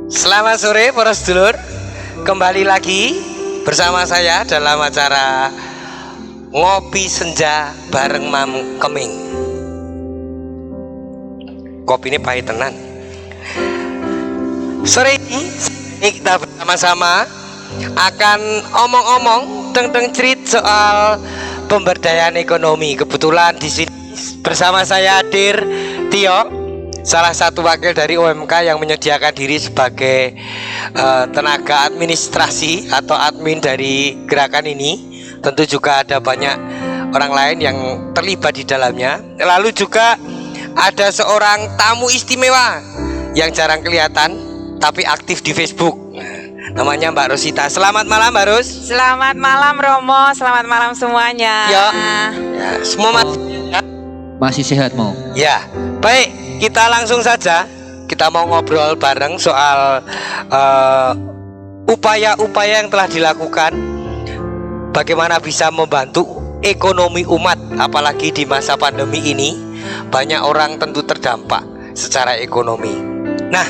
Selamat sore para sedulur. Kembali lagi bersama saya dalam acara Ngopi Senja bareng Mam Keming. Kopi ini pahit tenan. Sore ini kita bersama-sama akan omong-omong tentang cerita soal pemberdayaan ekonomi. Kebetulan di sini bersama saya hadir Tio, salah satu wakil dari OMK yang menyediakan diri sebagai tenaga administrasi atau admin dari gerakan ini. Tentu juga ada banyak orang lain yang terlibat di dalamnya. Lalu juga ada seorang tamu istimewa yang jarang kelihatan tapi aktif di Facebook. Namanya Mbak Rosita. Selamat malam Mbak Ros. Selamat malam Romo, selamat malam semuanya. Ya, semua masih sehat mau? Ya, baik, kita langsung saja. Kita mau ngobrol bareng soal upaya-upaya yang telah dilakukan, bagaimana bisa membantu ekonomi umat, apalagi di masa pandemi ini banyak orang tentu terdampak secara ekonomi. Nah,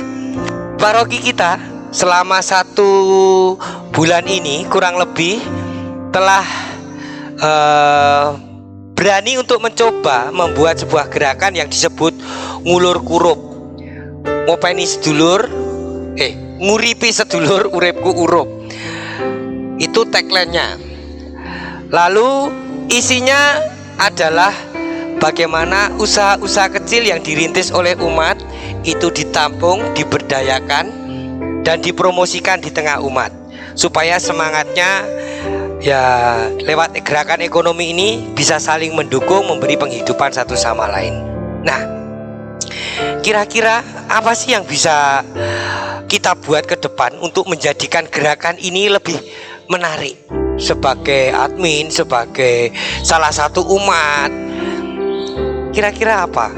paroki kita selama 1 bulan ini kurang lebih telah berani untuk mencoba membuat sebuah gerakan yang disebut ngulur kurup. Ngopeni sedulur, nguripi sedulur, uripku urup. Itu tagline-nya. Lalu isinya adalah bagaimana usaha-usaha kecil yang dirintis oleh umat itu ditampung, diberdayakan, dan dipromosikan di tengah umat, supaya semangatnya ya lewat gerakan ekonomi ini bisa saling mendukung, memberi penghidupan satu sama lain. Nah, kira-kira apa sih yang bisa kita buat ke depan untuk menjadikan gerakan ini lebih menarik? Sebagai admin, sebagai salah satu umat, kira-kira apa?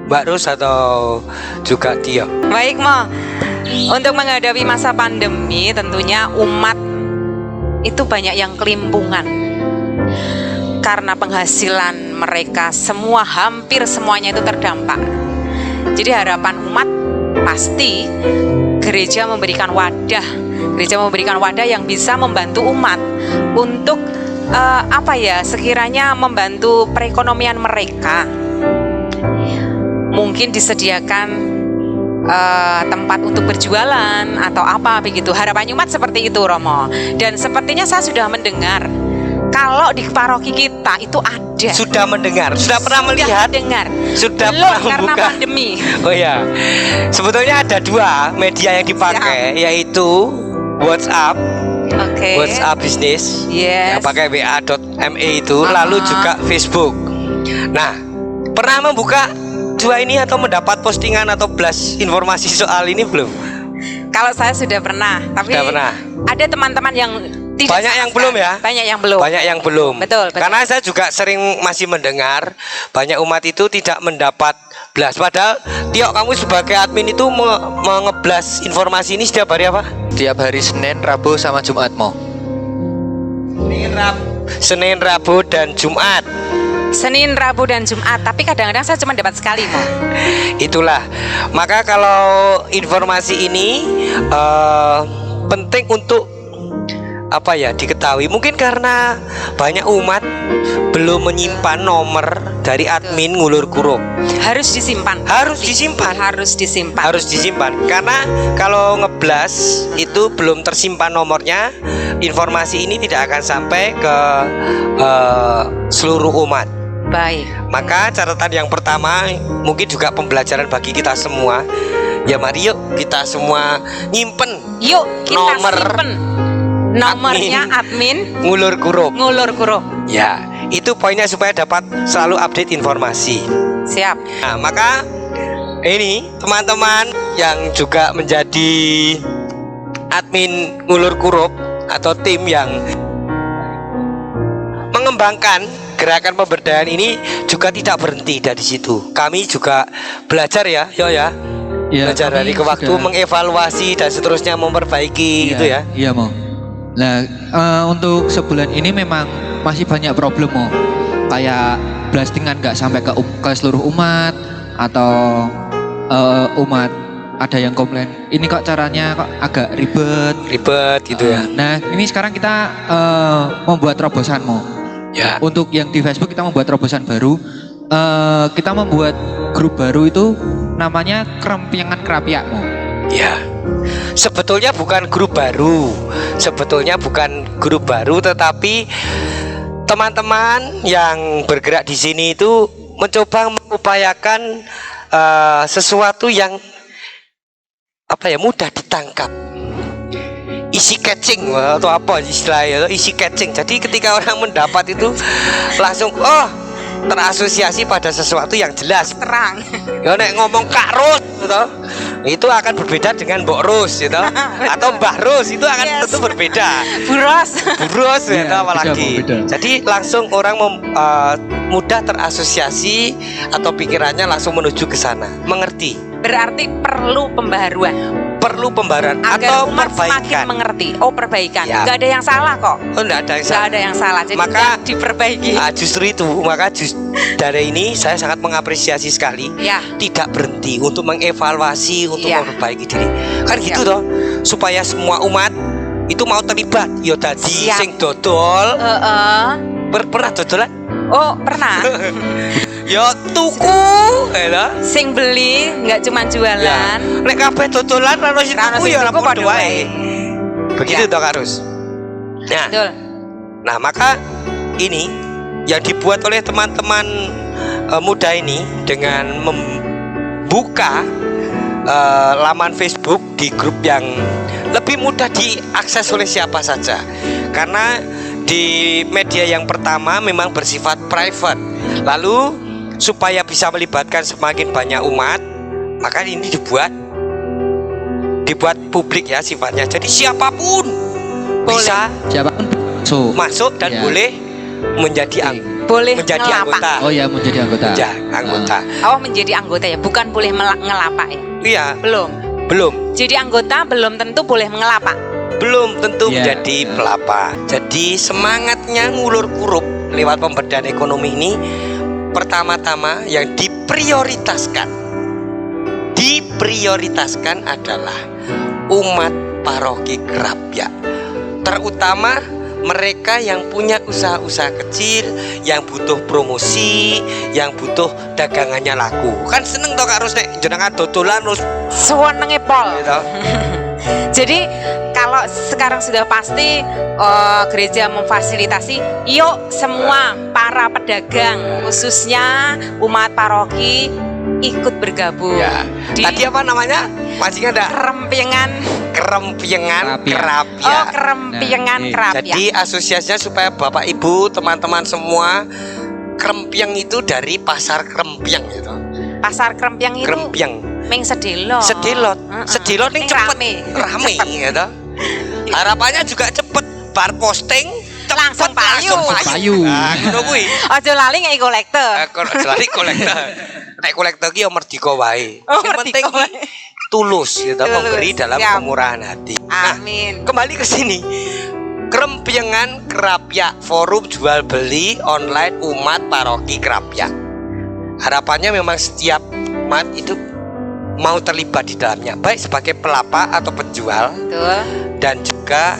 Mbak Ros atau juga Tio? Baik Mo, untuk menghadapi masa pandemi tentunya umat itu banyak yang kelimpungan karena penghasilan mereka semua, hampir semuanya itu terdampak. Jadi harapan umat pasti gereja memberikan wadah yang bisa membantu umat untuk sekiranya membantu perekonomian mereka. Mungkin disediakan tempat untuk berjualan atau apa begitu. Harapan umat seperti itu Romo. Dan sepertinya saya sudah mendengar kalau di paroki kita itu ada. Sudah mendengar, sudah pernah melihat? Sudah belum, pernah karena membuka? pandemi. Oh ya, sebetulnya ada 2 media yang dipakai, yaitu WhatsApp, WhatsApp bisnis, yang pakai wa.me itu, lalu juga Facebook. Nah, pernah membuka 2 ini atau mendapat postingan atau blast informasi soal ini belum? Kalau saya sudah pernah, tapi sudah pernah. Ada teman-teman yang tidak banyak yang belum ya? Banyak yang belum. Banyak yang belum. Betul. Karena saya juga sering masih mendengar banyak umat itu tidak mendapat blast. Padahal Tio, kamu sebagai admin itu mengeblas informasi ini setiap hari apa? Tiap hari Senin, Rabu, sama Jumat mau. Senin, Rabu, dan Jumat. Senin, Rabu, dan Jumat. Tapi kadang-kadang saya cuma dapat sekali Mo. Itulah. Maka kalau informasi ini penting untuk diketahui. Mungkin karena banyak umat belum menyimpan nomor dari admin ngulur kurup. Harus disimpan. Karena kalau ngeblas itu belum tersimpan nomornya, informasi ini tidak akan sampai ke seluruh umat. Baik. Maka catatan yang pertama mungkin juga pembelajaran bagi kita semua. Ya mari yuk kita semua nyimpen. Yuk kita simpen nomornya admin ngulur kurup. Ya, itu poinnya supaya dapat selalu update informasi. Siap. Nah, maka ini teman-teman yang juga menjadi admin ngulur kurup atau tim yang mengembangkan gerakan pemberdayaan ini juga tidak berhenti dari situ. Kami juga belajar ya, belajar dari ke waktu, mengevaluasi dan seterusnya, memperbaiki gitu ya. Iya mau. Nah, untuk sebulan ini memang masih banyak problem mau. Kayak blastingan nggak sampai ke seluruh umat, atau umat ada yang komplain, ini kok caranya kok agak ribet gitu ya. Nah, ini sekarang kita membuat terobosanmu. Ya. Untuk yang di Facebook kita membuat terobosan baru. Kita membuat grup baru itu namanya Krempingan Kerapiakmu. Ya. Sebetulnya bukan grup baru. Tetapi teman-teman yang bergerak di sini itu mencoba mengupayakan sesuatu yang mudah ditangkap, isi catching atau apa istilahnya, isi catching. Jadi ketika orang mendapat itu langsung terasosiasi pada sesuatu yang jelas, terang. Ya nek ngomong Kak Ros gitu, itu akan berbeda dengan Mbok Ros gitu, atau Mbah Ros itu akan tentu berbeda. Buros gitu, apalagi. Jadi langsung orang mudah terasosiasi atau pikirannya langsung menuju ke sana, mengerti. Berarti perlu pembaharuan atau agar umat semakin perbaikan. mengerti. Perbaikan. Ya. Nggak ada yang salah kok. Nggak ada yang salah. Nggak ada yang salah. Jadi Maka diperbaiki. Justru itu, dari ini saya sangat mengapresiasi sekali. Ya. Tidak berhenti untuk mengevaluasi, untuk Ya. memperbaiki diri. Kan gitu toh, supaya semua umat itu mau terlibat. Yo tadi Siap. sing dodol, pernah dodolan? Pernah. Yo tuku, Sing beli nggak cuma jualan. Nek kabeh dodolan ora sing Rano tuku sing ya ora tuku padha padha wae. wae. Begitu Ya. toh Kak Rus. Betul. Nah, maka ini yang dibuat oleh teman-teman muda ini dengan membuka laman Facebook di grup yang lebih mudah diakses oleh siapa saja. Karena di media yang pertama memang bersifat private. Lalu supaya bisa melibatkan semakin banyak umat, maka ini dibuat publik ya sifatnya. Jadi siapapun bisa Siapapun masuk dan Ya. boleh menjadi menjadi ngelapak. anggota. Oh ya, menjadi anggota. Anggota. Menjadi anggota ya, bukan boleh ngelapak ya. Iya, Belum. belum Jadi anggota belum tentu boleh mengelapak. tentu Ya. menjadi pelapa. Jadi semangatnya ngulur kurup lewat pemberdayaan ekonomi ini pertama-tama yang diprioritaskan adalah umat paroki Kerapiak, terutama mereka yang punya usaha-usaha kecil, yang butuh promosi, yang butuh dagangannya laku. Kan seneng toh Kak Rus nek jenengan dodolan terus Sewenenge pol. gitu. Jadi kalau sekarang sudah pasti gereja memfasilitasi, yuk semua para pedagang khususnya umat paroki ikut bergabung. Ya. Di Tadi apa namanya? Masih ada Krempingan Krempingan Kerapiak. Kerapiak. Krempingan Nah, Kerapiak. Jadi asosiasinya supaya Bapak Ibu, teman-teman semua, Krempiang itu dari pasar Krempiang gitu. Pasar Krempiang itu Krempiang. meng sedelot. Sedelot ini Ning cepet, rame Cepet. gitu. Harapannya juga cepet, bar posting cepet, Langsung payu. Payu. Nah, gitu kuwi. Ojo lali ngeki kolektor. Lari kolektor. Nek kolektor ki ya merdeka wae. Yang penting Merdeka wae. tulus gitu, Tulus, memberi dalam siap. kemurahan hati. Nah, Amin. kembali ke sini. Krempiangan Kerapiak, forum jual beli online umat paroki Kerapiak. Harapannya memang setiap umat itu mau terlibat di dalamnya, baik sebagai pelapa atau penjual Betul. dan juga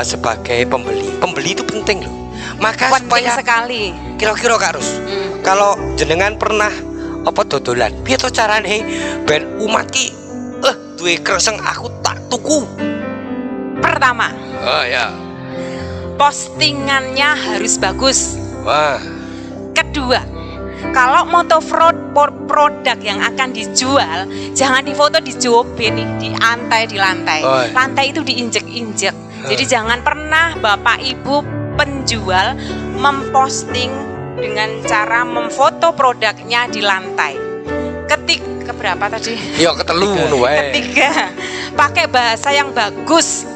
sebagai pembeli. Pembeli itu penting loh. Maka Penting supaya sekali. kira-kira Kak Rus, kalau jenengan pernah dodolan, piye to carane ben umat ki duwe kreseng aku tak tuku. Pertama, Oh ya. postingannya harus bagus. Wah. Kedua, kalau moto produk yang akan dijual, jangan difoto di jobe nih, di lantai. Oh. Lantai itu diinjek-injek. Jadi jangan pernah Bapak Ibu penjual memposting dengan cara memfoto produknya di lantai. Keberapa tadi? Yo ketelu ngono wae. Ketiga, pakai bahasa yang bagus.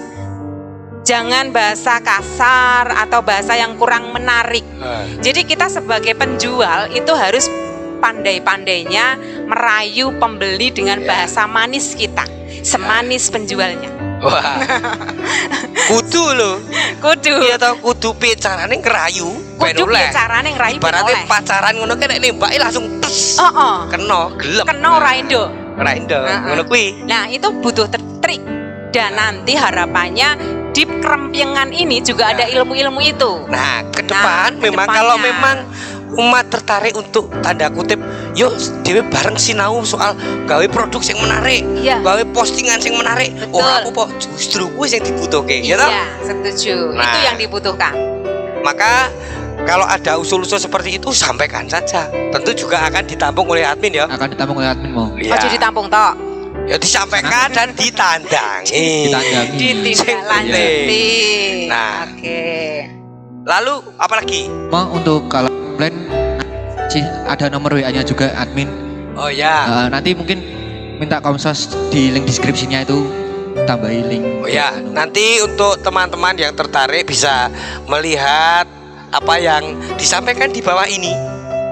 Jangan bahasa kasar atau bahasa yang kurang menarik. Jadi kita sebagai penjual itu harus pandai-pandainya merayu pembeli dengan bahasa manis kita, semanis penjualnya. Wah. Kudu lho. Kudu. Iya tau kudu piye carane ngerayu ben Kudu oleh. piye carane ngerayu ben Ibaratnya oleh. pacaran ngono ki nek nembaki langsung tes. Oh, Kena gelem. kena ora endo. Ora endo, ngono kuwi. Nah, itu butuh trik. Dan nanti harapannya di kerempingan ini juga ada ilmu-ilmu itu. Nah, ke depan ke memang depannya. kalau memang umat tertarik untuk tanda kutip, yuk dhewe bareng sinau soal gawe produk yang menarik, Iya. gawe postingan yang menarik. Betul. Ora apa justru kuwi yang dibutuhke, ya toh? Iya, setuju. Nah. Itu yang dibutuhkan. Maka kalau ada usul-usul seperti itu sampaikan saja. Tentu juga akan ditampung oleh admin ya. Akan ditampung oleh admin mau. Ya. Ojo ditampung tok. Ya disampaikan dan ditandangi. Ditandangi. Ditindaklanjuti. Nah. Oke. Lalu apalagi? Mau untuk kalau plan sih ada nomor WA-nya juga admin. Oh ya. Nanti mungkin minta komsos di link deskripsinya itu tambahin link. Oh ya, nanti untuk teman-teman yang tertarik bisa melihat apa yang disampaikan di bawah ini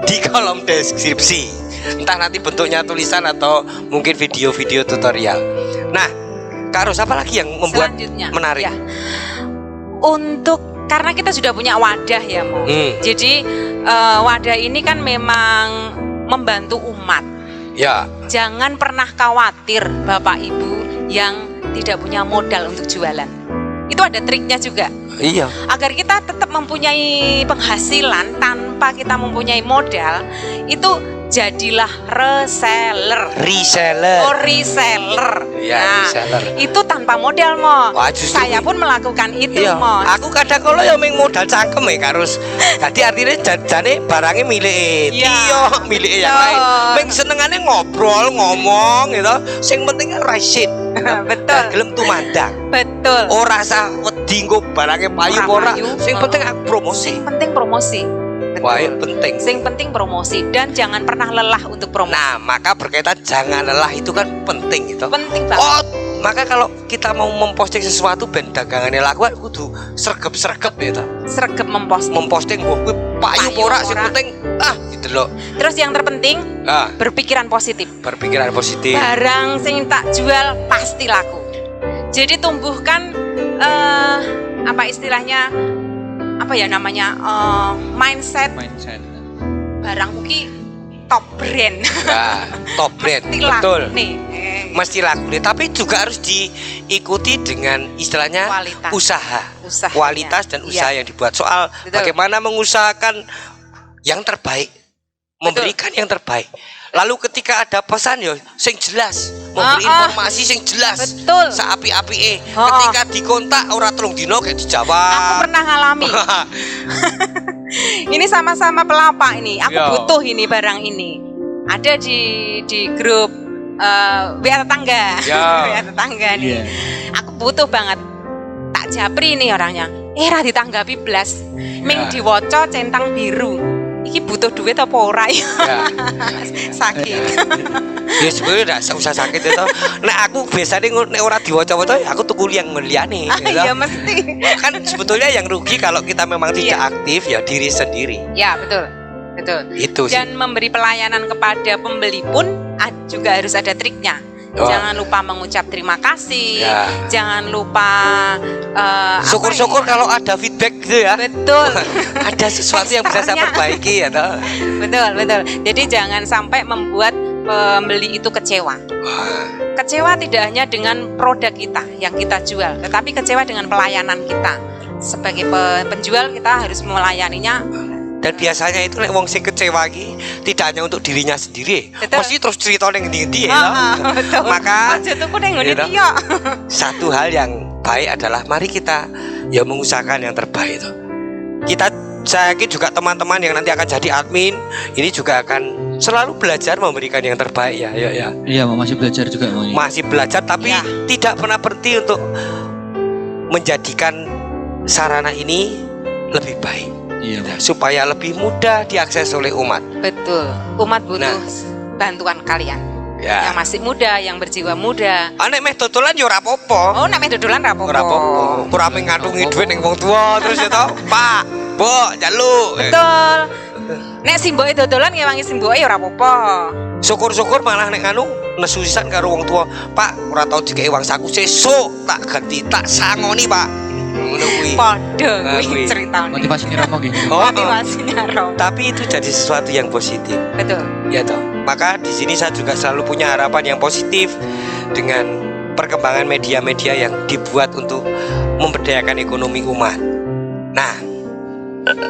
di kolom deskripsi. Entah nanti bentuknya tulisan atau mungkin video-video tutorial. Nah, Kak Ros, apa lagi yang membuat Selanjutnya, menarik? ya. Karena kita sudah punya wadah ya, Mo. Jadi wadah ini kan memang membantu umat. Ya, Jangan pernah khawatir Bapak Ibu yang tidak punya modal untuk jualan. Itu ada triknya juga. iya. Agar kita tetap mempunyai penghasilan tanpa kita mempunyai modal, itu jadilah reseller. Reseller. Ya, reseller. Itu tanpa modal, Mo. Wah, justru Saya pun melakukan itu, Iya, Mo. aku kadang kalau ya meng modal cangkem ya Karus. Jadi artinya jane barangnya milik Iya. Tio, milik yang Betul. lain. Meng senengane ngobrol, ngomong gitu. Sing penting rasid. Betul. Gelem tumandang. Betul. Ora usah wedi nggo barangnya payu Ora ora. payu. Sing penting aku promosi. Sing penting promosi. Betul. Wah, itu penting. Sing penting promosi dan jangan pernah lelah untuk promosi. Nah, maka berkaitan jangan lelah itu kan penting gitu. Penting banget. Oh, maka kalau kita mau memposting sesuatu ben dagangannya laku kudu sregep-sregep gitu. Sregep memposting. Memposting gue payu Payu ora sing ora. penting gitu loh. Terus yang terpenting berpikiran positif. Berpikiran positif. Barang sing tak jual pasti laku. Jadi tumbuhkan apa istilahnya, apa ya namanya, mindset barang kuki top brand. Ya, top brand. Mesti laku Betul. nih. Mesti laku nih, tapi juga harus diikuti dengan istilahnya Kualitas. usaha. Usaha, Kualitas ya. dan usaha yang dibuat. Soal Betul. bagaimana mengusahakan yang terbaik, memberikan yang terbaik. Lalu ketika ada pesan ya sing jelas, memberi informasi sing jelas. Betul. Seapi-apike. Ketika dikontak ora telung dino kayak Aku dijawab. pernah ngalami. Ini sama-sama pelapa ini. Aku Ya. butuh ini barang ini. Ada di grup WA tetangga. Ya. WA tetangga nih. Iya. Aku butuh banget. Tak japri nih orangnya. Ra ditanggapi blas. Ming Ya. diwoco centang biru. Iki butuh duit apa ora ya? Ya. Sakit. Ya sebenarnya tidak usah sakit itu. Nek aku biasanya nek ora diwaca-waca aku tuku yang ngeliane. Iya mesti. Kan sebetulnya yang rugi kalau kita memang tidak Iya. aktif ya diri sendiri. Ya betul. Betul. Itu sih. Dan memberi pelayanan kepada pembeli pun juga harus ada triknya. Oh. Jangan lupa mengucap terima kasih. Ya. Jangan lupa Syukur-syukur kalau ada feedback gitu ya. betul. Ada sesuatu yang bisa saya Ekstranya. perbaiki ya toh. betul. Jadi jangan sampai membuat pembeli itu kecewa. Wah, Kecewa tidak hanya dengan produk kita yang kita jual, tetapi kecewa dengan pelayanan kita. Sebagai penjual kita harus melayaninya. dan biasanya itu nek wong sing kecewa iki tidak hanya untuk dirinya sendiri. Betul. Mesti terus cerita ning ndi-ndi ya. toh. Betul. Maka Aja tuku ning ngene Iya, toh. iki yo. satu hal yang baik adalah mari kita ya mengusahakan yang terbaik itu. Saya yakin juga teman-teman yang nanti akan jadi admin ini juga akan selalu belajar memberikan yang terbaik ya. Iya, mau masih belajar juga mau. Masih belajar tapi Ya. tidak pernah berhenti untuk menjadikan sarana ini lebih baik Iya, Mas. supaya lebih mudah diakses oleh umat. Betul. Umat butuh Nah. bantuan kalian. Ya. Yang masih muda, yang berjiwa muda. Nek meh dodolan ya ora apa-apa. Oh, nek dodolan ra apa-apa. Ora apa-apa. Ora meh ngantungi duit ning wong tua terus ya toh. Pak, Mbok, jaluk. Betul. Nek simboke dodolan ngewangi simboke ya ora apa-apa. Syukur-syukur malah nek anu nesu sisan karo wong tua. Pak, ora tau dikei uang saku sesuk tak ganti, tak sangoni, Pak. ngono kuwi. Padha Nah, kuwi. kuwi ceritane. Motivasinya Romo gitu. Oh, Motivasinya Romo. tapi itu jadi sesuatu yang positif. Betul. Ya toh. Maka di sini saya juga selalu punya harapan yang positif dengan perkembangan media-media yang dibuat untuk memberdayakan ekonomi umat. Nah,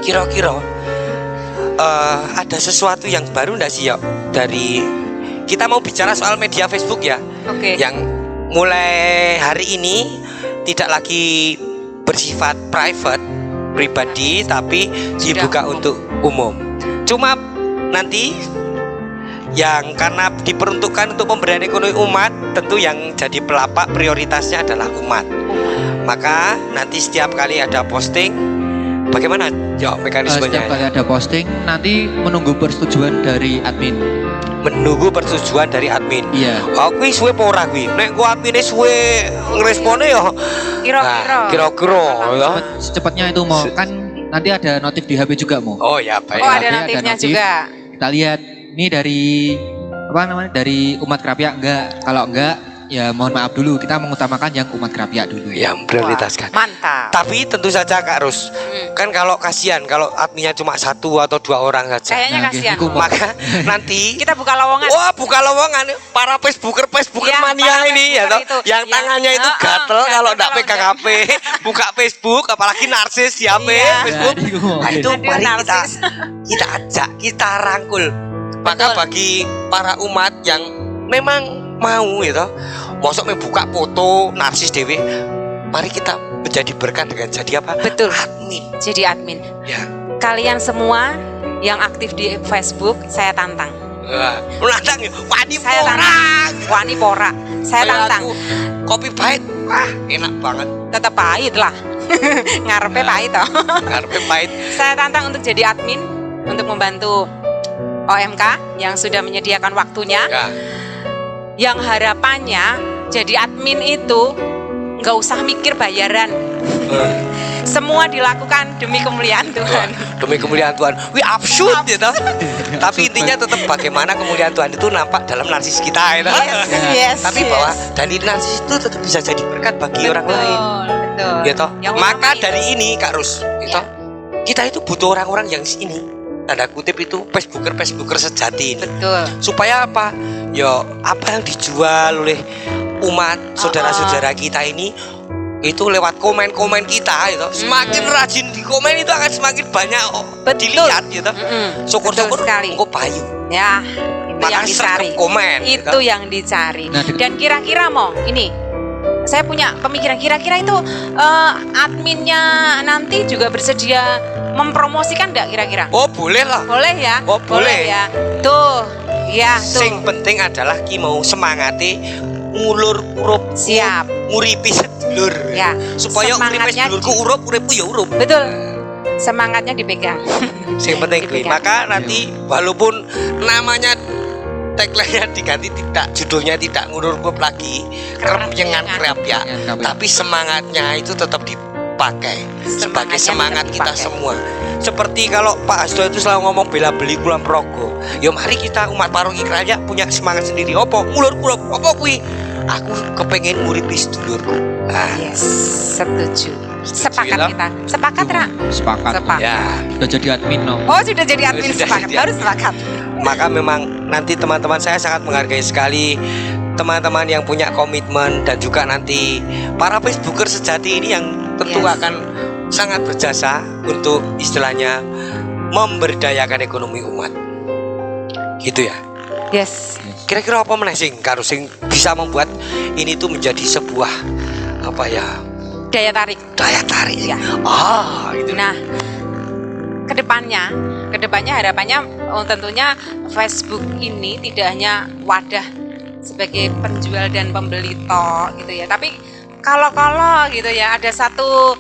kira-kira ada sesuatu yang baru nggak sih, Yok? Dari kita mau bicara soal media Facebook ya, Oke. yang mulai hari ini tidak lagi bersifat private, pribadi, tapi Sudah dibuka umum. untuk umum. Cuma nanti yang karena diperuntukkan untuk pemberdayaan ekonomi umat, tentu yang jadi pelapak prioritasnya adalah umat. Maka nanti setiap kali ada posting, bagaimana ya Setiap mekanismenya? kali ada posting nanti menunggu persetujuan dari admin. Menunggu persetujuan dari admin. Iya. Aku suwe apa ora kuwi? Nek ku admine suwe ngrespone ya. Kira-kira. Nah, kira-kira ya. Secepatnya itu mau kan nanti ada notif di HP juga mau. Oh ya baik. Oh, ada Ada notifnya notif. juga. Kita lihat ini dari apa namanya dari umat Krapia enggak. Kalau enggak ya mohon maaf dulu, kita mengutamakan yang umat Krapia dulu ya. Yang prioritaskan. Wah, mantap. Tapi tentu saja Kak Rus, kan kalau kasihan kalau adminnya cuma 1 atau 2 orang saja. Kayaknya Nah, kasihan. gitu, Maka nanti Kita buka lowongan. wah buka lowongan para Facebooker Iya, mania para ini ya toh, Facebooker itu. yang Iya. tangannya itu gatel gatel kalau enggak kalau pegang HP, buka Facebook, apalagi narsis di HP Iya. Facebook. Jadi, Nah, itu Aduh, mari narsis. kita ajak, kita rangkul. Maka Betul. bagi para umat yang memang mau gitu, mosok membuka foto narsis dewe, mari kita menjadi berkat dengan jadi apa? Betul. Admin. Jadi admin. Ya. Kalian semua yang aktif di Facebook, saya tantang. Wah, nantang ya. Wani Saya porang. tantang. Wani pora. Saya Kayak tantang. aku, kopi pahit. Wah, enak banget. Tetap pahit lah. Ngarepe pahit toh. Ngarepe pahit. Saya tantang untuk jadi admin, untuk membantu OMK yang sudah menyediakan waktunya. Ya. Yang harapannya jadi admin itu nggak usah mikir bayaran. Semua dilakukan demi kemuliaan Tuhan. Demi kemuliaan Tuhan. We absurd gitu. Tapi intinya tetap bagaimana kemuliaan Tuhan itu nampak dalam narsis kita gitu. Yes, Tapi yes. bahwa dari narsis itu tetap bisa jadi berkat bagi orang lain. Betul. Gitu. Yang Maka utama dari itu. ini Kak Rus, gitu. Ya. Kita itu butuh orang-orang yang ini, tanda kutip itu Facebooker sejati ini. Betul. Supaya apa? Ya apa yang dijual oleh umat saudara-saudara kita ini itu lewat komen-komen kita gitu. Semakin rajin di komen itu akan semakin banyak Betul. dilihat gitu. Syukur-syukur Betul sekali. engko payu. Ya, itu Maka yang dicari. sergap komen, Itu gitu. yang dicari. Nah, Dan kira-kira mau ini, saya punya pemikiran kira-kira itu adminnya nanti juga bersedia mempromosikan enggak kira-kira? Oh, boleh lah. Boleh ya? Oh, boleh. ya. Tuh, ya tuh. Sing penting adalah ki mau semangati ngulur urup Siap. nguripi sedulur. Ya, Supaya uripe semangatnya sedulurku urup, uripku ya urup. Betul. Semangatnya dipegang. Sing penting kuwi. Dipegang. Maka nanti walaupun namanya tagline-nya diganti tidak, judulnya tidak ngurur-urup lagi, krempengan krapya, tapi semangatnya itu tetap dipakai sebagai Semangatnya semangat tetap kita dipakai. semua. Seperti kalau Pak Hasto itu selalu ngomong bela beli Kulon Progo. Ya mari kita umat Paroki Kraya punya semangat sendiri. Opo ngulur-urup, opo kuwi? Aku kepengen nguripi sedulurku. Nah, Yes, setuju. Sepakat ya, kita. Sepakat, Ra? Sepakat. Sepakat. ya. Udah jadi admin no. Oh, sudah jadi admin Sudah sepakat. jadi Harus sepakat. Maka memang nanti teman-teman saya sangat menghargai sekali teman-teman yang punya komitmen dan juga nanti para Facebooker sejati ini yang tentu Yes. akan sangat berjasa untuk istilahnya memberdayakan ekonomi umat. Gitu ya. Yes. Kira-kira apa meneh sing karo sing bisa membuat ini tuh menjadi sebuah apa ya? Daya tarik. Daya tarik. Ya. Itu. Nah, kedepannya harapannya tentunya Facebook ini tidak hanya wadah sebagai penjual dan pembeli toh gitu ya, tapi kalau gitu ya ada satu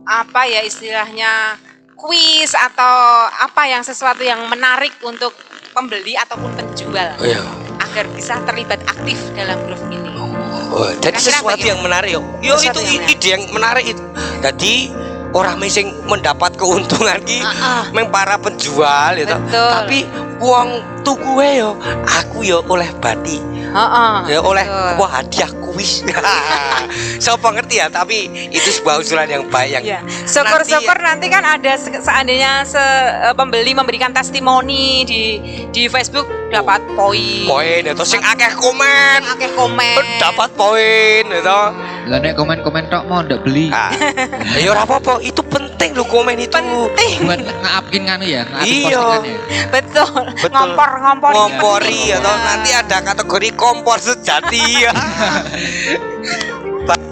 apa ya istilahnya kuis atau apa yang sesuatu yang menarik untuk pembeli ataupun penjual Oh, iya. agar bisa terlibat aktif dalam grup ini. Oh, jadi Kira-kira sesuatu bagaimana? yang menarik yo. Yo Sesuatu itu yang ide yang menarik itu. Jadi orang missing mendapat keuntungan ki meng para penjual gitu. Betul. Tapi uang tuku yo aku yo oleh bati. Heeh, Ya oleh betul. wah hadiah kuis wis. Sopo ngerti ya, tapi itu sebuah usulan yang baik yang Ya, syukur-syukur nanti kan ada seandainya pembeli memberikan testimoni di Facebook dapat poin atau sing akeh komen dapat poin itu. Lah nek komen-komen tok mau ndak beli. Ya ora apa-apa, itu penting lho komen itu. penting. Buat ngaapin kan ya, ngaapin Iya. postingannya. Betul. Betul. Ngompori atau nanti ada kategori kompor sejati ya.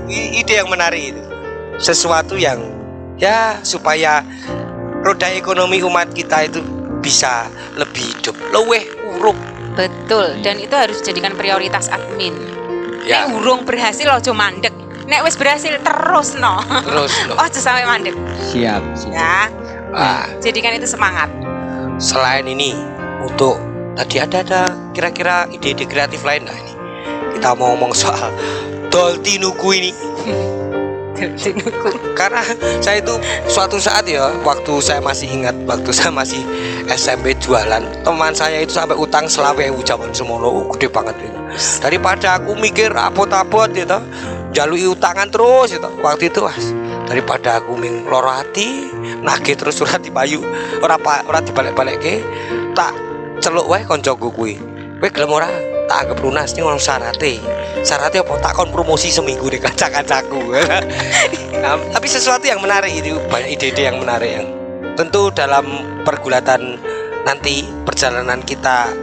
Ide yang menarik itu. Sesuatu yang ya supaya roda ekonomi umat kita itu bisa lebih hidup, luweh urup. Betul, dan itu harus dijadikan prioritas admin. Ya. Nek urung berhasil ojo mandek. Nek wis berhasil terus no. Terus loh. Ojo sampai mandek. Siap. Ya. Ah, Jadikan itu semangat. selain ini untuk tadi ada kira-kira ide-ide kreatif lain nah ini. Kita mau ngomong soal Doltinuku ini. Karena saya itu suatu saat ya, waktu saya masih ingat, waktu saya masih SMP jualan, teman saya itu sampai utang selawe zaman semono, gede banget itu. Daripada aku mikir apot-apot gitu, jalui utangan terus gitu. Waktu itu daripada aku ming loro hati, nagih terus ora dipayu, ora dibalik-balikke, tak celuk wae koncoku kuwi. Kowe gelem ora? Tak anggap lunas nih orang syaratnya apa takon promosi seminggu di kaca-kacaku. Nah, tapi sesuatu yang menarik itu, banyak ide-ide yang menarik yang tentu dalam pergulatan nanti perjalanan kita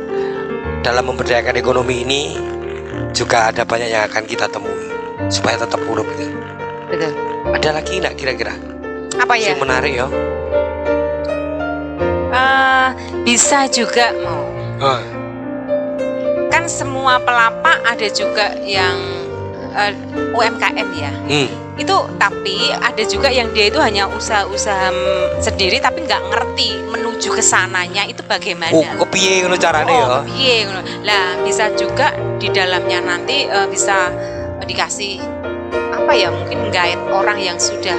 dalam memberdayakan ekonomi ini juga ada banyak yang akan kita temui supaya tetap urup gitu. Betul. Ada lagi nggak kira-kira Apa ya? yang menarik ya? Bisa juga mau. Kan semua pelapak ada juga yang UMKM ya. Itu tapi ada juga yang dia itu hanya usaha-usaha sendiri tapi nggak ngerti menuju ke sananya itu bagaimana. Kepiye ngono carane ya? Kepiye ngono. Lah bisa juga di dalamnya nanti bisa dikasih apa ya, mungkin guide orang yang sudah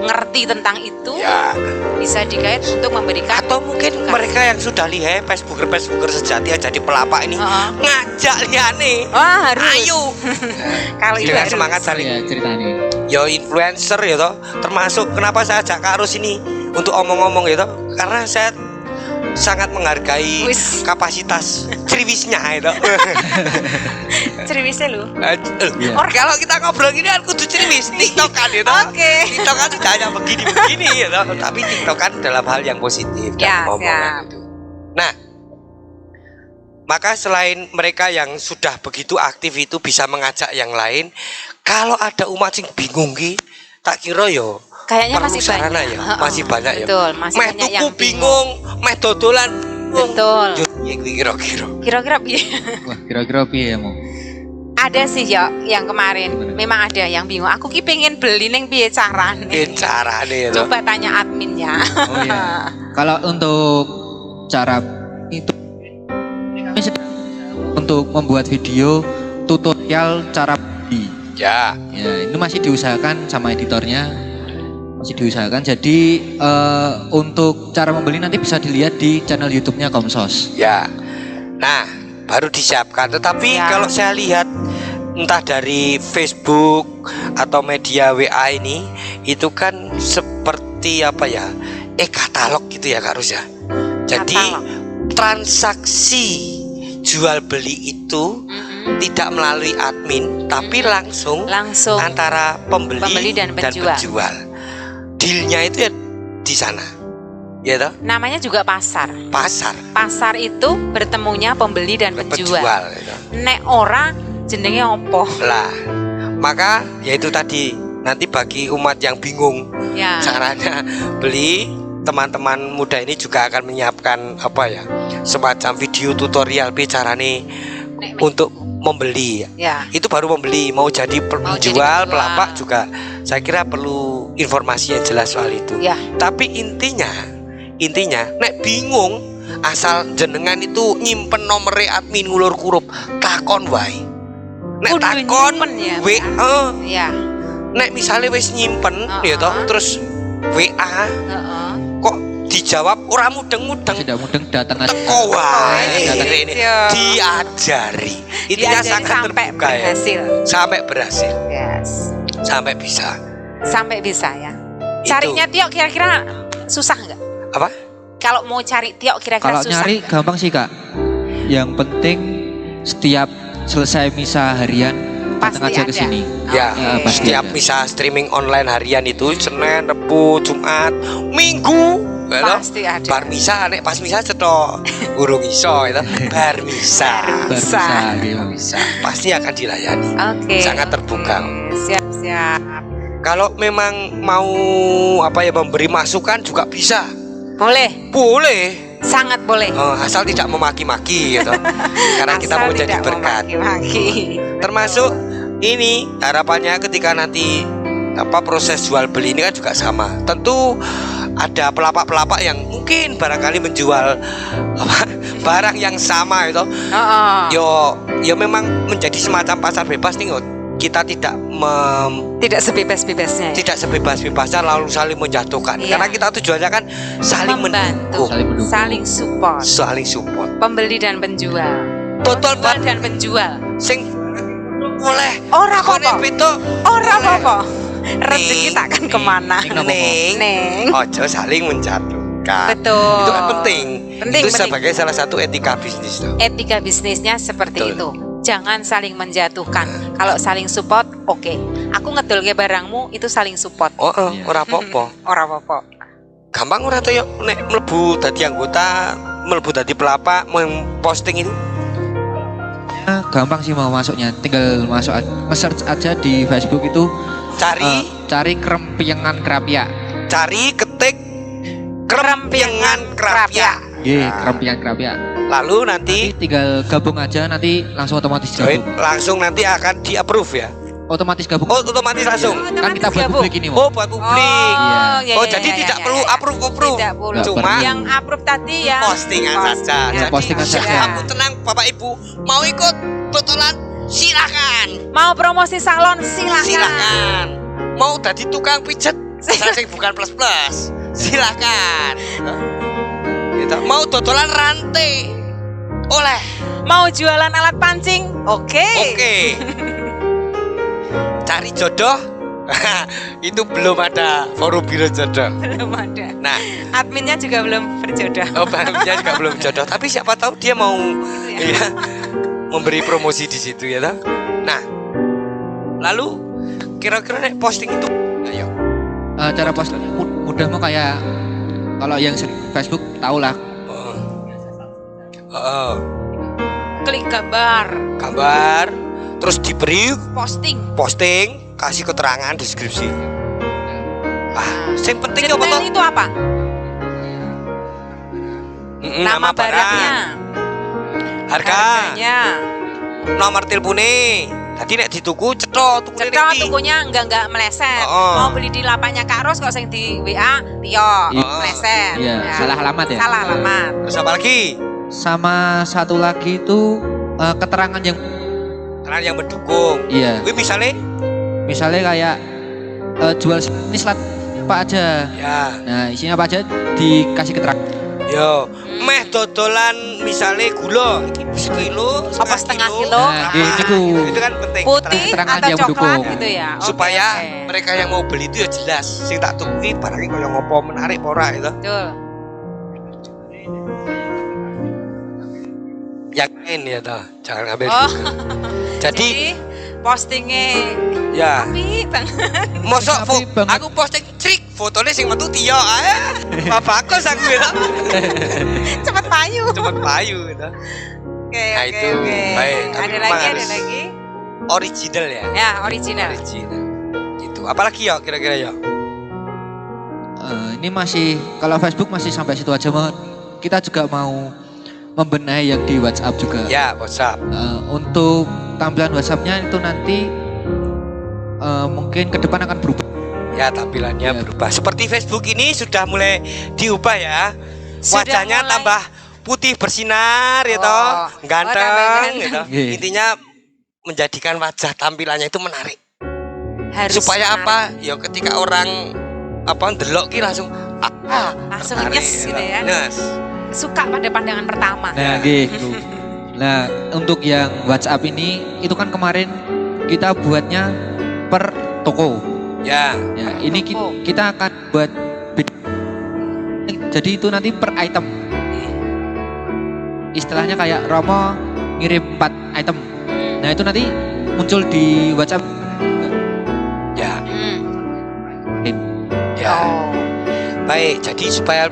ngerti tentang itu. Ya. Bisa digait untuk memberikan, atau mungkin mereka yang sudah lihat Facebooker sejati yang jadi pelapak ini ngajak liane. Wah, harus. Ayo. Kalau itu Dengan harus. semangat Ya saling. ceritanya. Yo influencer ya toh, termasuk kenapa saya ajak Kak Arus ini untuk omong-omong ya toh, karena saya sangat menghargai Wis. kapasitas ceriwisnya itu. Ceriwisnya lu. Kalau kita ngobrol gini kan kudu ceriwis, tiktokan ya toh. Oke. Tiktokan tidak hanya begini ya toh, tapi tiktokan dalam hal yang positif Ya, dan omongan itu. Nah, maka selain mereka yang sudah begitu aktif itu bisa mengajak yang lain, kalau ada umat sing bingung ki, tak kira yo Kayaknya perlu masih sarana banyak. ya, masih banyak ya. Betul, masih Meh banyak tuku yang bingung, meh dodolan. Betul. Yo piye kuwi kira-kira. Kira-kira piye? Wah, kira-kira piye ya mau? Ada sih ya yang kemarin memang ada yang bingung. Aku ki pengen beli ning piye carane. Piye carane ya toh? Coba tanya adminnya. Oh iya. Kalau untuk cara itu kami sedang untuk membuat video tutorial cara beli. Ya. Ya, ini masih diusahakan sama editornya. Masih diusahakan. Jadi untuk cara membeli nanti bisa dilihat di channel YouTube-nya Komsos. Ya. Nah, baru disiapkan. Tetapi Ya. kalau saya lihat entah dari Facebook atau media WA ini, itu kan seperti apa ya? Katalog gitu ya Kak Rus ya. Jadi transaksi jual beli itu tidak melalui admin, tapi langsung antara pembeli dan penjual. Dealnya itu ya di sana, ya toh? Namanya juga pasar. Pasar itu bertemunya pembeli dan penjual. Gitu. Nek ora jenenge opo? Lah, maka yaitu tadi nanti bagi umat yang bingung Ya. caranya beli, teman-teman muda ini juga akan menyiapkan apa ya, semacam video tutorial carane untuk membeli. Ya. Itu baru membeli, mau jadi penjual, pelapak juga saya kira perlu informasi yang jelas soal itu. Ya. Tapi intinya nek bingung asal jenengan itu nyimpen nomere admin ngulur kurup, takon wae. Nek Kudu takon nyimpen ya, Ya. Nek misalnya wis nyimpen ya toh, terus WA kok dijawab ora mudeng-mudeng, Tidak mudeng datang aja. teko wae Iya. ini diajari Intinya Diajari sangat sampai terbuka ya. berhasil. Sampai berhasil, Yes. sampai bisa. Sampai bisa ya. Itu. Carinya Tio kira-kira susah nggak? Apa? Kalau mau cari Tio kira-kira Kalau susah nyari nggak? gampang sih kak. Yang penting setiap selesai misa harian datang Pasti aja ke ada. sini. Ya, Ya, Oke. pasti setiap ada. bisa streaming online harian itu Senin, Rebu, Jumat, Minggu. Ya toh? Pasti ada. Bar misa, nek pas misa cetok urung iso itu bar misa. Bar Bisa, gitu. Bisa, pasti akan dilayani. Oke. Sangat terbuka. Siap-siap. Kalau memang mau apa ya memberi masukan juga bisa. Boleh, Boleh. sangat boleh. Asal tidak memaki-maki gitu. Karena kita Asal mau jadi tidak berkat. memaki-maki. Termasuk ini harapannya ketika nanti proses jual beli ini kan juga sama. Tentu ada pelapak-pelapak yang mungkin barangkali menjual barang yang sama itu. Yo memang menjadi semacam pasar bebas nih. Kita tidak Tidak sebebas-bebasnya. Ya? tidak sebebas-bebasnya lalu saling menjatuhkan. Iya. Karena kita tujuannya kan saling Membantu, mendukung, saling support, saling support. pembeli dan penjual, Total penjual dan penjual. sing oleh Ora kone apa-apa. beto Ora oleh. apa-apa. Rezeki takkan kemana. Neng Neng. ojo saling menjatuhkan. Betul. Itu kan penting. Penting, Itu penting. sebagai salah satu etika bisnis tuh. Etika bisnisnya seperti Betul. itu. Jangan saling menjatuhkan. Kalau saling support, oke. Aku ngedol ke barangmu itu saling support. Iya. Ora apa-apa. Ora apa-apa. Gampang ora tuh yuk nek mlebu dadi anggota, mlebu dadi pelapak, posting itu. Gampang sih mau masuknya, tinggal masuk nge-search aja di Facebook itu cari Krempyengan Krapyak. Cari ketik Krempyengan Krapyak. Iya, Krempyengan Krapyak. Lalu nanti Tinggal gabung aja, nanti langsung otomatis join, gabung. langsung nanti akan di approve ya. Otomatis gabung. Oh, otomatis langsung. Kan kita buat publik ini, Oh, Mo. buat publik. Oh, Iya. Oh, jadi tidak perlu approve. Tidak perlu. Nggak Cuma yang approve tadi ya postingan saja. Jadi postingan saja. kamu tenang Bapak Ibu, mau ikut totolan silakan. Mau promosi salon silakan. Silakan. Mau jadi tukang pijet, sing bukan plus-plus. Silakan. Gitu. Mau totolan rantai. Oleh. Mau jualan alat pancing? Oke. Oke. Cari jodoh. Itu belum ada forum biro jodoh. Belum ada. Nah, Adminnya juga belum berjodoh. bahannya juga belum jodoh, tapi siapa tahu dia mau ya, memberi promosi di situ ya toh. Nah, lalu kira-kira nek posting itu ayo. Cara posting mudah mau kayak kalau yang sering Facebook tau lah. Klik gambar, Gambar terus diberi posting. kasih keterangan deskripsi. Yang penting apa Detail toh? itu apa? Nama barangnya, harganya, nomor telepone. Tadi nek dituku cetok tukune cetok iki. tukunya enggak meleset. Oh. Mau beli di lapaknya Kak Ros kok sing di WA Tio meleset. Iya, Ya. salah alamat ya. Salah alamat. Terus apa lagi? Sama satu lagi itu keterangan yang Karena yang mendukung. iya. Wih Misalnya kayak jual ini selat apa aja. ya, Nah, isinya apa aja dikasih keterangan. yo, meh dodolan misalnya gula, iki sekilo, Apa setengah kilo? Nah, berapa? itu. Itu kan penting. Putih Keterangan atau yang coklat mendukung. gitu ya. Oke, Supaya oke. mereka yang mau beli itu ya jelas. Sing tak tuku barangnya kaya ngopo menarik apa ora itu. Betul. Yang lain ya toh, jangan ngambil Oh. juga. Jadi postingnya ya, api banget. mosok Rapi banget. aku posting trik fotonya sing metu Tio ae. Bagus aku ya. Cepet payu. Cepet payu gitu. Oke, Nah, oke, itu oke. baik, tapi Ada memang lagi, ada harus- lagi. Original ya. Ya, original. Original. Gitu. Apalagi ya kira-kira ya? Ini masih kalau Facebook masih sampai situ aja, kita juga mau membenahi yang di WhatsApp juga. Ya, WhatsApp. Untuk tampilan WhatsAppnya itu nanti mungkin ke depan akan berubah. Ya, tampilannya Ya. berubah. Seperti Facebook ini sudah mulai diubah ya. Sudah Wajahnya mulai- tambah putih bersinar ya Oh, toh, tambah ganteng ganteng. gitu. Iya. Intinya menjadikan wajah tampilannya itu menarik. Harus Supaya menarik. apa? Ya ketika orang ndelok ki langsung Langsung tertarik, nyes gitu ya. Nyes. Suka pada pandangan pertama. Nah, gitu. Nah, untuk yang WhatsApp ini itu kan kemarin kita buatnya per toko. Ya. Ya, ini Toko. kita akan buat jadi itu nanti per item. Istilahnya kayak Romo ngirim 4 item. Nah, itu nanti muncul di WhatsApp. Ya. Hmm. Ya. Oh, Baik, jadi supaya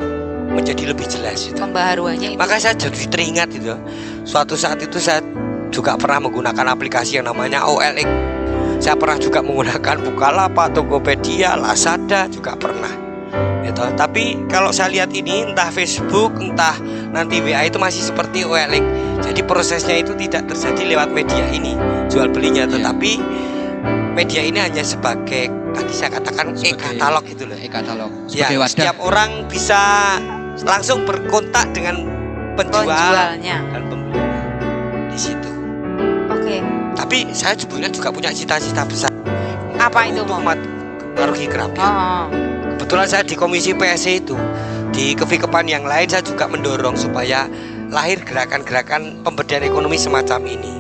menjadi lebih jelas itu. pembaharuannya itu. Maka saya jadi teringat itu. Suatu saat itu saya juga pernah menggunakan aplikasi yang namanya OLX. Saya pernah juga menggunakan Bukalapak, Tokopedia, Lazada juga pernah. Gitu. Tapi kalau saya lihat ini entah Facebook, entah nanti WA itu masih seperti OLX. Jadi prosesnya itu tidak terjadi lewat media ini jual belinya, tetapi media ini hanya sebagai tadi saya katakan e-katalog gitu loh. E-katalog. Ya, Sebagai wadah. setiap orang bisa langsung berkontak dengan penjual Penjualnya. dan pembeli di situ. Oke. Tapi saya sebetulnya juga punya cita-cita besar. Apa itu, untuk Mo? umat paroki Kerapian. Oh. Kebetulan saya di komisi PSC itu, di kevikepan yang lain saya juga mendorong supaya lahir gerakan-gerakan pemberdayaan ekonomi semacam ini.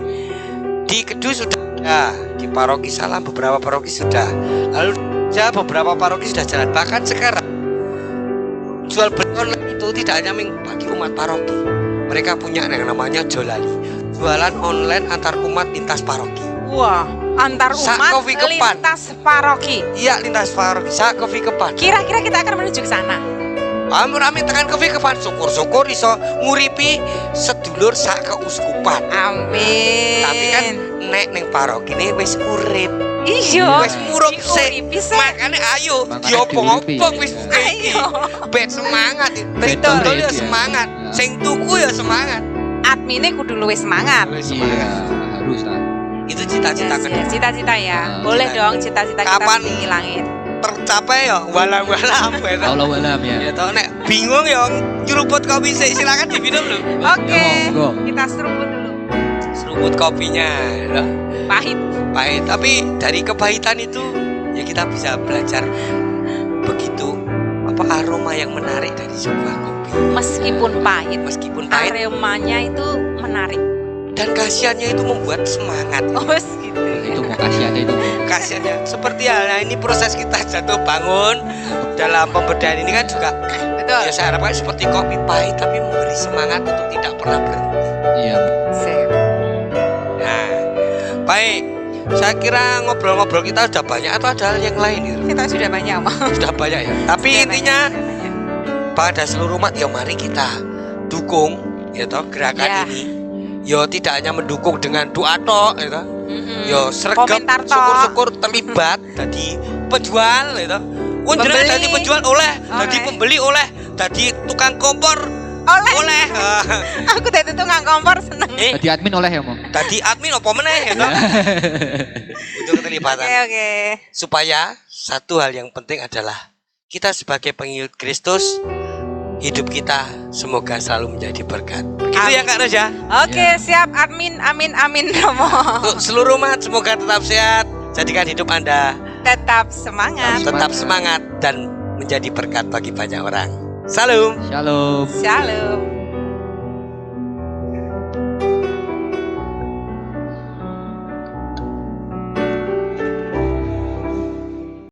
Di Kedu sudah ada, di paroki Salam beberapa paroki sudah, lalu beberapa paroki sudah jalan. Bahkan sekarang jual beli online itu tidak hanya bagi umat paroki, mereka punya yang namanya Jolali, jualan online antar umat lintas paroki. Wah, antar Sak umat kopi kepan. lintas paroki. Iya, lintas paroki, saya kevikepan. Kira-kira kita akan menuju ke sana. Rame tekan kevikepan, syukur-syukur iso nguripi sedulur sak keuskupan. Amin. Tapi kan nek ning paroki ini wis urip, iya, wis murup sik. diuripi sik. Makane ayo Makanya diopong-opong wis diuripi. iki. Ayo. Ben semangat, Ben betul urip, ya ya. semangat. Ya. Sing tuku ya semangat. Adminnya kudu luwih semangat. Iya, harus lah. Itu cita-cita Yes, kan yes. Cita-cita ya. Ah, Boleh cita. dong cita-cita kita Kapan? setinggi langit. tercapai ya walam-walam ya. Allah walam ya. Ya toh nek bingung ya nyeruput kopi sik, silakan diminum lho. Oke. Monggo. Kita seruput dulu. Seruput kopinya loh. Pahit. Pahit, tapi dari kepahitan itu ya kita bisa belajar begitu aroma yang menarik dari sebuah kopi. Meskipun pahit, Meskipun pahit aromanya itu menarik. dan kasihannya itu membuat semangat. Oh, gitu. Itu mau kasih ada itu. Kasihannya seperti halnya ini proses kita jatuh bangun dalam pemberdayaan ini kan juga Betul. ya saya harapkan seperti kopi pahit tapi memberi semangat untuk tidak pernah berhenti. Iya. Sip. Nah, baik. Saya kira ngobrol-ngobrol kita sudah banyak atau ada hal yang lain gitu? Kita sudah banyak, Om. Sudah banyak ya. Tapi Sudah intinya banyak, sudah banyak. pada seluruh umat ya mari kita dukung ya toh gerakan Ya. ini. Yo tidak hanya mendukung dengan doa tok ya toh. Mm-mm. Yo sergap Komentar tok. syukur-syukur terlibat jadi penjual ya toh. Unjene Pembeli. jadi penjual oleh, jadi Oleh. pembeli oleh, jadi tukang kompor Oleh. oleh. Aku tadi tukang kompor seneng. Tadi admin oleh ya, Mo. Tadi admin apa meneh ya toh. Untuk keterlibatan. Oke. Supaya satu hal yang penting adalah kita sebagai pengikut Kristus, hidup kita semoga selalu menjadi berkat. Begitu ya Amin. Kak Roja. Oke, siap admin. Amin amin Romo. Untuk seluruh umat semoga tetap sehat. Jadikan hidup Anda Tetap semangat. tetap semangat dan menjadi berkat bagi banyak orang. Salam. Shalom. Shalom.